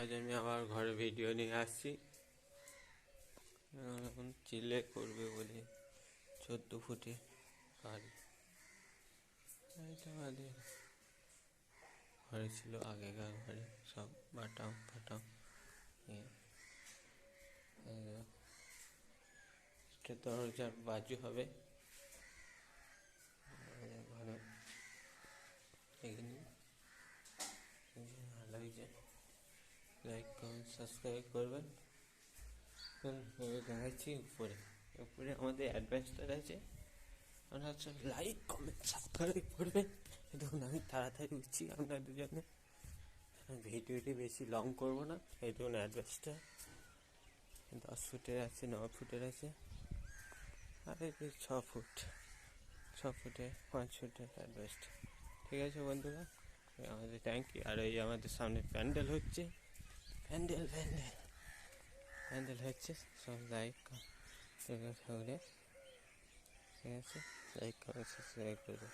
আজ আমি আবার ঘরে ভিডিও নিয়ে আসছি। এখন চিলে করবে বলে 14 ফুটে গাড়ি। এটা আমাদের ঘরে ছিল, আগেকার ঘরে সব বাটাম ফাটাম এটা দরজার বাজু হবে ঘরে। এখানে ভালো হয়েছে, লাইক কমেন্ট সাবস্ক্রাইব করবেন। দেখাচ্ছি উপরে উপরে আমাদের অ্যাডভেঞ্চার আছে, আপনারা লাইক কমেন্ট সাবস্ক্রাইব করবেন। দেখুন আমি তাড়াতাড়ি উঠছি আপনাদের জন্য, ভিডিওটি বেশি লং করবো না। এই দেখুন অ্যাডভেঞ্চার 10 ফুটের আছে, 9 ফুটের আছে, আর এই 6 ফুটে 5 ফুটের অ্যাডভেঞ্চার। ঠিক আছে বন্ধুরা, আমাদের ট্যাঙ্কি আর এই আমাদের সামনে প্যান্ডেল হচ্ছে, প্যান্ডেল হচ্ছে। সব লাইক থাকলে ঠিক আছে, লাইক করে সাবস্ক্রাইব করবে।